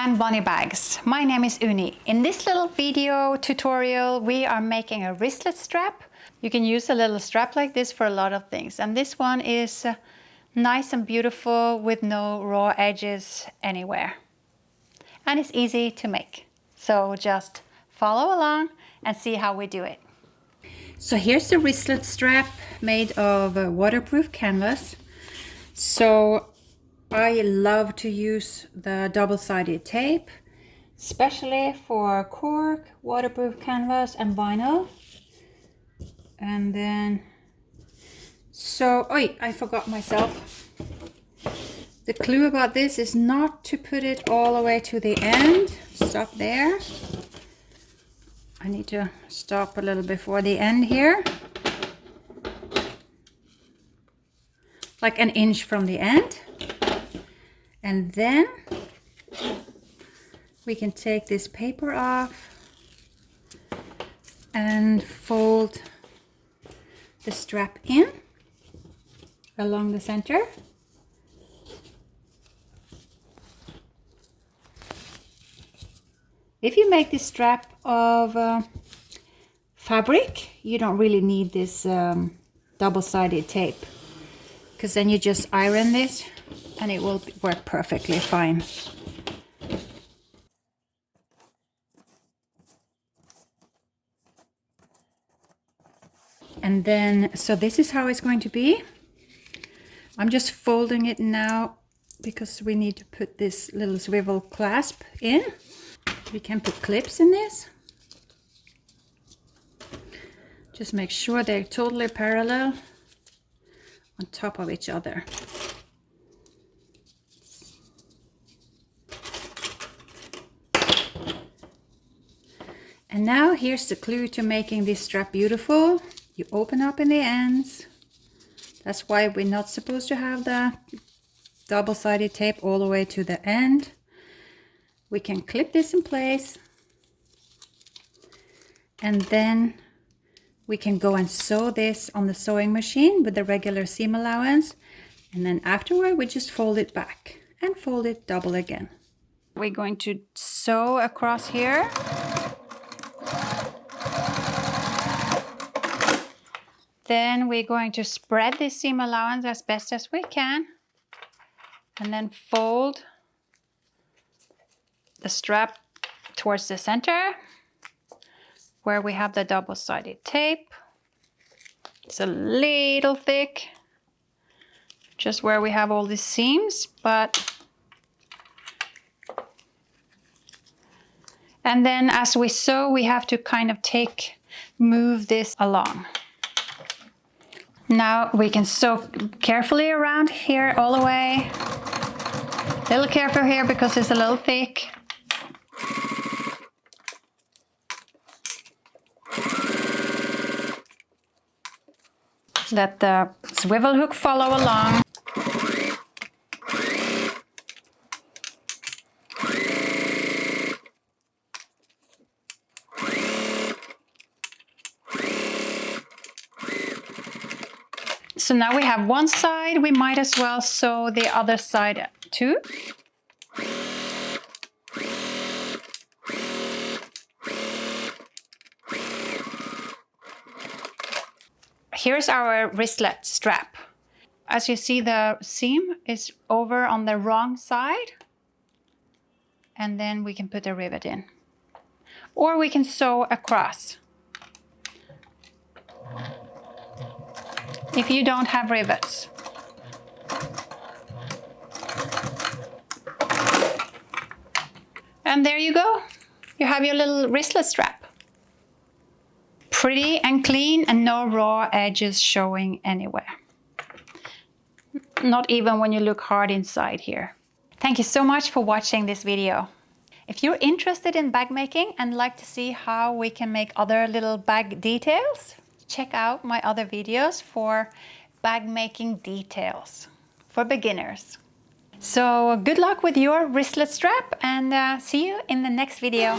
time Bonney bags. My name is Uni. In this little video tutorial we are making a wristlet strap. You can use a little strap like this for a lot of things, and this one is nice and beautiful with no raw edges anywhere, and it's easy to make. So just follow along and see how we do it. So here's the wristlet strap made of waterproof canvas. So I love to use the double-sided tape, especially for cork, waterproof canvas and vinyl. And then, I forgot myself. The clue about this is not to put it all the way to the end. Stop there. I need to stop a little before the end here. Like an inch from the end. And then we can take this paper off and fold the strap in along the center. If you make this strap of fabric, you don't really need this double-sided tape, because then you just iron this and it will work perfectly fine. And then, so this is how it's going to be. I'm just folding it now because we need to put this little swivel clasp in. We can put clips in this. Just make sure they're totally parallel on top of each other. And now here's the clue to making this strap beautiful. You open up in the ends. That's why we're not supposed to have the double-sided tape all the way to the end. We can clip this in place. And then we can go and sew this on the sewing machine with the regular seam allowance. And then afterward we just fold it back and fold it double again. We're going to sew across here. Then we're going to spread this seam allowance as best as we can, and then fold the strap towards the center where we have the double-sided tape. It's a little thick, just where we have all these seams, and then as we sew, we have to kind of move this along. Now we can sew carefully around here all the way. A little careful here because it's a little thick. Let the swivel hook follow along. So now we have one side, we might as well sew the other side too. Here's our wristlet strap. As you see, the seam is over on the wrong side, and then we can put a rivet in. Or we can sew across if you don't have rivets. And there you go. You have your little wristlet strap. Pretty and clean and no raw edges showing anywhere. Not even when you look hard inside here. Thank you so much for watching this video. If you're interested in bag making and like to see how we can make other little bag details, check out my other videos for bag making details for beginners. So good luck with your wristlet strap, and see you in the next video.